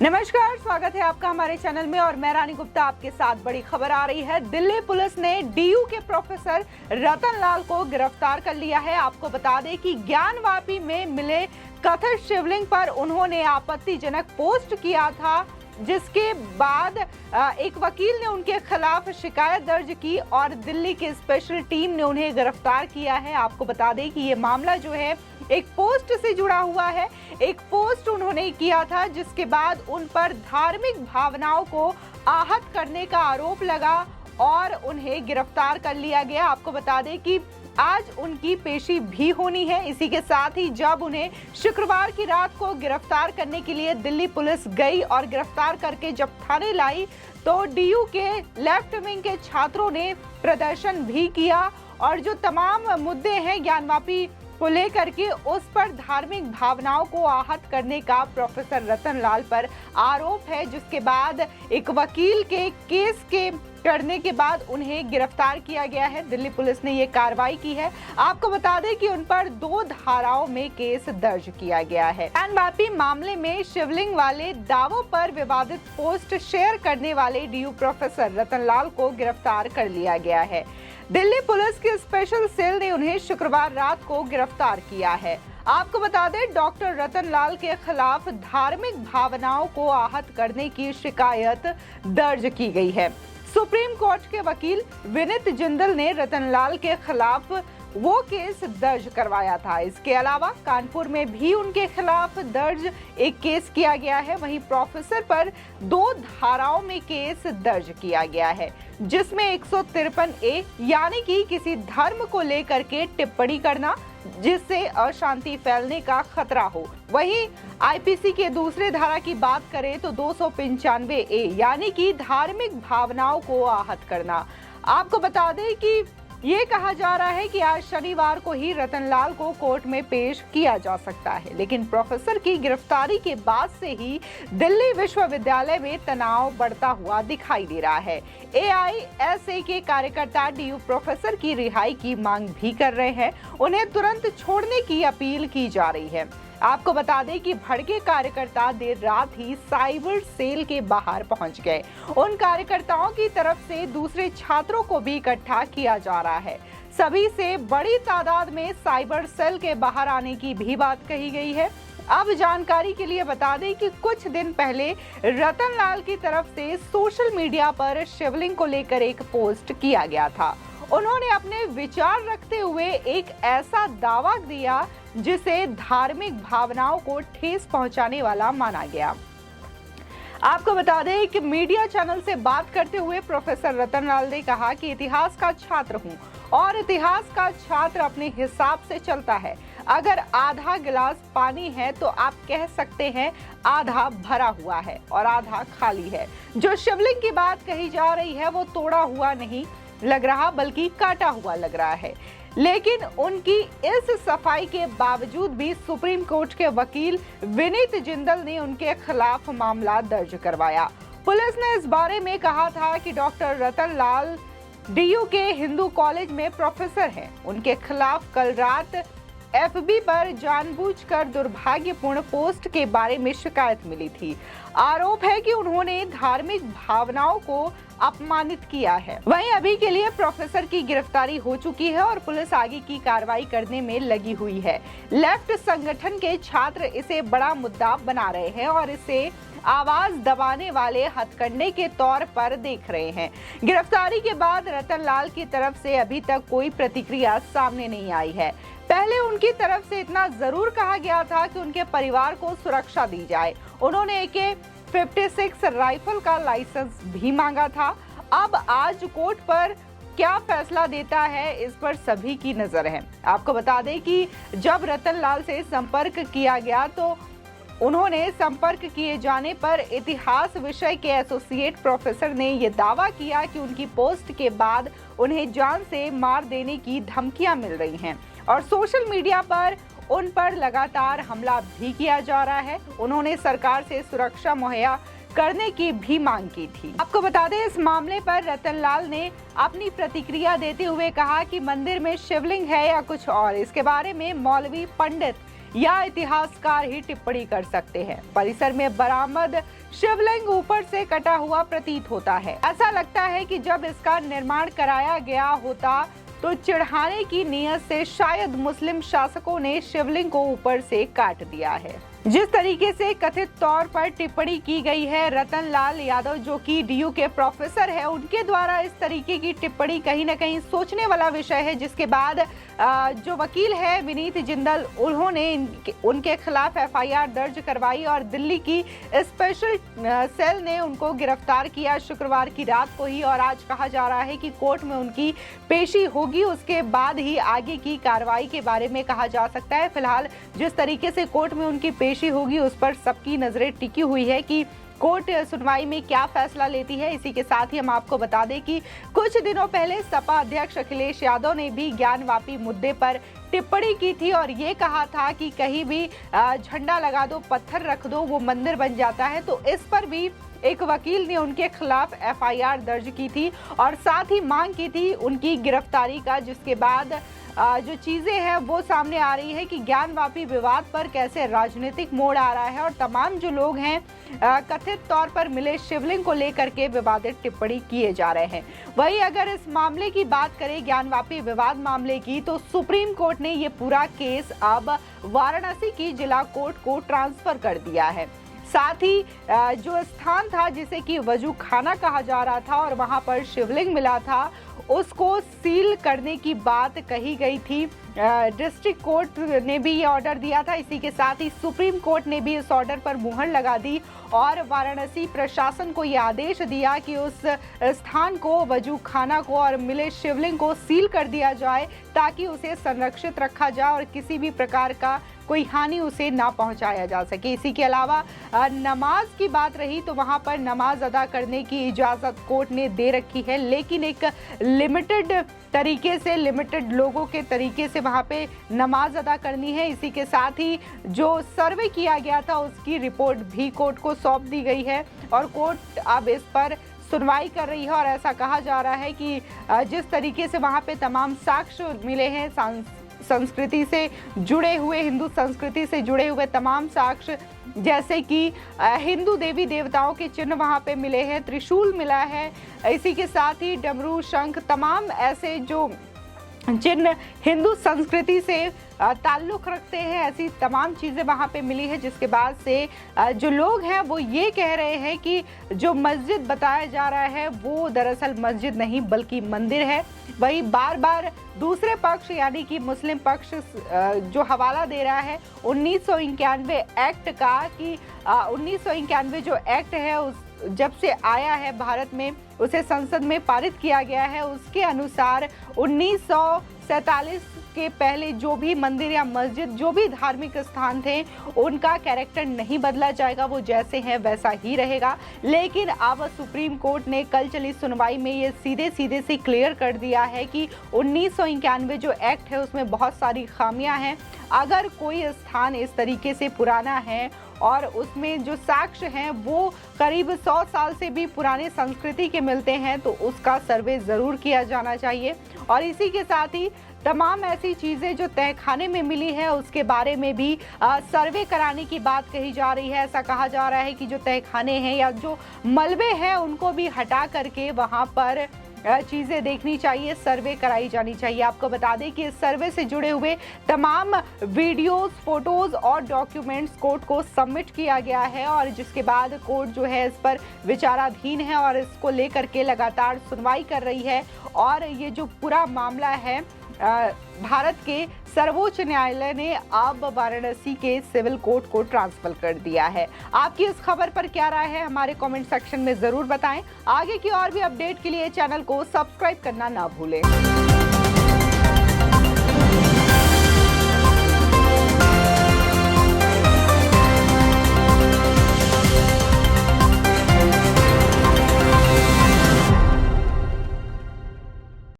नमस्कार, स्वागत है आपका हमारे चैनल में और मैं रानी गुप्ता आपके साथ। बड़ी खबर आ रही है। दिल्ली पुलिस ने डीयू के प्रोफेसर रतन लाल को गिरफ्तार कर लिया है। आपको बता दें कि ज्ञानवापी में मिले कथित शिवलिंग पर उन्होंने आपत्तिजनक पोस्ट किया था, जिसके बाद एक वकील ने उनके खिलाफ शिकायत दर्ज की और दिल्ली की स्पेशल टीम ने उन्हें गिरफ्तार किया है। आपको बता दें कि ये मामला जो है एक पोस्ट से जुड़ा हुआ है। एक पोस्ट उन्होंने किया था जिसके बाद उन पर धार्मिक भावनाओं को आहत करने का आरोप लगा और उन्हें गिरफ्तार कर लिया गया। आपको बता दें कि आज उनकी पेशी भी होनी है। इसी के साथ ही जब उन्हें शुक्रवार की रात को गिरफ्तार करने के लिए दिल्ली पुलिस गई और गिरफ्तार करके जब थाने लाई तो डीयू के लेफ्ट विंग के छात्रों ने प्रदर्शन भी किया और जो तमाम मुद्दे हैं ज्ञानवापी को लेकर के उस पर धार्मिक भावनाओं को आहत करने का प्रोफेसर रतन लाल पर आरोप है, जिसके बाद एक वकील के केस के करने के बाद उन्हें गिरफ्तार किया गया है। दिल्ली पुलिस ने ये कार्रवाई की है। आपको बता दें कि उन पर 2 धाराओं में केस दर्ज किया गया है। ज्ञानवापी मामले में शिवलिंग वाले दावों पर विवादित पोस्ट शेयर करने वाले डीयू प्रोफेसर रतन लाल को गिरफ्तार कर लिया गया है। दिल्ली पुलिस की स्पेशल सेल ने उन्हें शुक्रवार रात को गिरफ्तार किया है। आपको बता दें, डॉक्टर रतन लाल के खिलाफ धार्मिक भावनाओं को आहत करने की शिकायत दर्ज की गई है। सुप्रीम कोर्ट के वकील विनीत जिंदल ने रतन लाल के खिलाफ वो केस दर्ज करवाया था। इसके अलावा कानपुर में भी उनके खिलाफ दर्ज एक केस किया गया है। वहीं प्रोफेसर पर 2 धाराओं में केस दर्ज किया गया है, जिसमें 153A यानी कि किसी धर्म को लेकर के टिप्पणी करना जिससे अशांति फैलने का खतरा हो। वहीं आईपीसी के दूसरे धारा की बात करें तो 295A यानी कि धार्मिक भावनाओं को आहत करना। आपको बता दें कि ये कहा जा रहा है कि आज शनिवार को ही रतन लाल को कोर्ट में पेश किया जा सकता है, लेकिन प्रोफेसर की गिरफ्तारी के बाद से ही दिल्ली विश्वविद्यालय में तनाव बढ़ता हुआ दिखाई दे रहा है। AISA के कार्यकर्ता डीयू प्रोफेसर की रिहाई की मांग भी कर रहे हैं। उन्हें तुरंत छोड़ने की अपील की जा रही है। आपको बता दें कि भड़के कार्यकर्ता देर रात ही साइबर सेल के बाहर पहुंच गए। उन कार्यकर्ताओं की तरफ से दूसरे छात्रों को भी इकट्ठा किया जा रहा है। सभी से बड़ी तादाद में साइबर सेल के बाहर आने की भी बात कही गई है। अब जानकारी के लिए बता दें कि कुछ दिन पहले रतन लाल की तरफ से सोशल मीडिया पर शिवलिंग को लेकर एक पोस्ट किया गया था। उन्होंने अपने विचार रखते हुए एक ऐसा दावा दिया जिसे धार्मिक भावनाओं को ठेस पहुंचाने वाला माना गया। आपको बता दें कि मीडिया चैनल से बात करते हुए प्रोफेसर रतन लाल ने कहा कि इतिहास का छात्र हूं और इतिहास का छात्र अपने हिसाब से चलता है। अगर आधा गिलास पानी है तो आप कह सकते हैं आधा भरा हुआ है और आधा खाली है। जो शिवलिंग की बात कही जा रही है वो तोड़ा हुआ नहीं लग रहा बल्कि काटा हुआ लग रहा है। लेकिन उनकी इस सफाई के बावजूद भी सुप्रीम कोर्ट के वकील विनीत जिंदल ने उनके खिलाफ मामला दर्ज करवाया। पुलिस ने इस बारे में कहा था कि डॉक्टर रतन लाल डीयू के हिंदू कॉलेज में प्रोफेसर हैं। उनके खिलाफ कल रात FB पर जानबूझकर दुर्भाग्यपूर्ण पोस्ट के बारे में शिकायत मिली थी। आरोप है कि उन्होंने धार्मिक भावनाओं को अपमानित किया है। वहीं अभी के लिए प्रोफेसर की गिरफ्तारी हो चुकी है और पुलिस आगे की कार्रवाई करने में लगी हुई है। लेफ्ट संगठन के छात्र इसे बड़ा मुद्दा बना रहे हैं और इसे आवाज दबाने वाले हथकंडे के तौर पर देख रहे हैं। गिरफ्तारी के बाद रतन लाल की तरफ से अभी तक कोई प्रतिक्रिया सामने नहीं आई है। पहले उनकी तरफ से इतना जरूर कहा गया था कि उनके परिवार को सुरक्षा दी जाए। उन्होंने AK-56 राइफल का लाइसेंस भी मांगा था। अब आज कोर्ट पर क्या फैसला देता है इस पर सभी की नजर है। आपको बता दें कि जब रतन लाल से संपर्क किया गया तो उन्होंने संपर्क किए जाने पर इतिहास विषय के एसोसिएट प्रोफेसर ने यह दावा किया कि उनकी पोस्ट के बाद उन्हें जान से मार देने की धमकियां मिल रही हैं और सोशल मीडिया पर उन पर लगातार हमला भी किया जा रहा है। उन्होंने सरकार से सुरक्षा मुहैया करने की भी मांग की थी। आपको बता दें, इस मामले पर रतन लाल ने अपनी प्रतिक्रिया देते हुए कहा कि मंदिर में शिवलिंग है या कुछ और, इसके बारे में मौलवी पंडित या इतिहासकार ही टिप्पणी कर सकते हैं। परिसर में बरामद शिवलिंग ऊपर से कटा हुआ प्रतीत होता है। ऐसा लगता है कि जब इसका निर्माण कराया गया होता तो चिढ़ाने की नीयत से शायद मुस्लिम शासकों ने शिवलिंग को ऊपर से काट दिया है। जिस तरीके से कथित तौर पर टिप्पणी की गई है, रतन लाल यादव जो कि डीयू के प्रोफेसर है, उनके द्वारा इस तरीके की टिप्पणी कहीं न कहीं सोचने वाला विषय है। जिसके बाद जो वकील है विनीत जिंदल, उन्होंने उनके खिलाफ एफआईआर दर्ज करवाई और दिल्ली की स्पेशल सेल ने उनको गिरफ्तार किया शुक्रवार की रात को ही। और आज कहा जा रहा है कि कोर्ट में उनकी पेशी होगी, उसके बाद ही आगे की कार्रवाई के बारे में कहा जा सकता है। फिलहाल जिस तरीके से कोर्ट में उनकी पेशी होगी उस पर सबकी नजरें टिकी हुई है कि कोर्ट सुनवाई में क्या फैसला लेती है। इसी के साथ ही हम आपको बता दें कि कुछ दिनों पहले सपा अध्यक्ष अखिलेश यादव ने भी ज्ञानवापी मुद्दे पर टिप्पणी की थी और ये कहा था कि कहीं भी झंडा लगा दो, पत्थर रख दो, वो मंदिर बन जाता है। तो इस पर भी एक वकील ने उनके खिलाफ एफआईआर दर्ज की थी और साथ ही मांग की थी उनकी गिरफ्तारी का। जिसके बाद जो चीजें हैं वो सामने आ रही है कि ज्ञानवापी विवाद पर कैसे राजनीतिक मोड़ आ रहा है और तमाम जो लोग हैं कथित तौर पर मिले शिवलिंग को लेकर के विवादित टिप्पणी किए जा रहे हैं। वहीं अगर इस मामले की बात करें, ज्ञानवापी विवाद मामले की, तो सुप्रीम कोर्ट ने ये पूरा केस अब वाराणसी की जिला कोर्ट को ट्रांसफर कर दिया है। साथ ही जो स्थान था जिसे कि वजू खाना कहा जा रहा था और वहां पर शिवलिंग मिला था, उसको सील करने की बात कही गई थी। डिस्ट्रिक्ट कोर्ट ने भी ये ऑर्डर दिया था। इसी के साथ ही सुप्रीम कोर्ट ने भी इस ऑर्डर पर मुहर लगा दी और वाराणसी प्रशासन को ये आदेश दिया कि उस स्थान को, वजू खाना को और मिले शिवलिंग को सील कर दिया जाए ताकि उसे संरक्षित रखा जाए और किसी भी प्रकार का कोई हानि उसे ना पहुंचाया जा सके। इसी के अलावा नमाज की बात रही तो वहां पर नमाज अदा करने की इजाजत कोर्ट ने दे रखी है, लेकिन एक लिमिटेड तरीके से, लिमिटेड लोगों के तरीके से वहां पे नमाज अदा करनी है। इसी के साथ ही जो सर्वे किया गया था उसकी रिपोर्ट भी कोर्ट को सौंप दी गई है और कोर्ट अब इस पर सुनवाई कर रही है। और ऐसा कहा जा रहा है कि जिस तरीके से वहां पे तमाम साक्ष्य मिले हैं, संस्कृति से जुड़े हुए, हिंदू संस्कृति से जुड़े हुए तमाम साक्ष्य, जैसे कि हिंदू देवी देवताओं के चिन्ह वहां पे मिले हैं, त्रिशूल मिला है, इसी के साथ ही डमरू, शंख, तमाम ऐसे जो चिन्ह हिंदू संस्कृति से ताल्लुक रखते हैं, ऐसी तमाम चीज़ें वहाँ पे मिली है। जिसके बाद से जो लोग हैं वो ये कह रहे हैं कि जो मस्जिद बताया जा रहा है वो दरअसल मस्जिद नहीं बल्कि मंदिर है। वही बार बार दूसरे पक्ष यानी कि मुस्लिम पक्ष जो हवाला दे रहा है 1991 एक्ट का कि 1991 जो एक्ट है उस जब से आया है भारत में, उसे संसद में पारित किया गया है, उसके अनुसार 1947 के पहले जो भी मंदिर या मस्जिद, जो भी धार्मिक स्थान थे, उनका कैरेक्टर नहीं बदला जाएगा, वो जैसे हैं वैसा ही रहेगा। लेकिन अब सुप्रीम कोर्ट ने कल चली सुनवाई में ये सीधे से क्लियर कर दिया है कि 1991 जो एक्ट है उसमें बहुत सारी खामियां हैं। अगर कोई स्थान इस तरीके से पुराना है और उसमें जो साक्ष्य हैं वो करीब 100 साल से भी पुराने संस्कृति के मिलते हैं तो उसका सर्वे ज़रूर किया जाना चाहिए। और इसी के साथ ही तमाम ऐसी चीज़ें जो तहखाने में मिली है उसके बारे में भी सर्वे कराने की बात कही जा रही है। ऐसा कहा जा रहा है कि जो तहखाने हैं या जो मलबे हैं उनको भी हटा करके वहाँ पर चीज़ें देखनी चाहिए, सर्वे कराई जानी चाहिए। आपको बता दें कि इस सर्वे से जुड़े हुए तमाम वीडियोस, फोटोज़ और डॉक्यूमेंट्स कोर्ट को सबमिट किया गया है और जिसके बाद कोर्ट जो है इस पर विचाराधीन है और इसको लेकर के लगातार सुनवाई कर रही है। और ये जो पूरा मामला है भारत के सर्वोच्च न्यायालय ने अब वाराणसी के सिविल कोर्ट को ट्रांसफर कर दिया है। आपकी इस खबर पर क्या राय है हमारे कमेंट सेक्शन में जरूर बताएं। आगे की और भी अपडेट के लिए चैनल को सब्सक्राइब करना ना भूलें।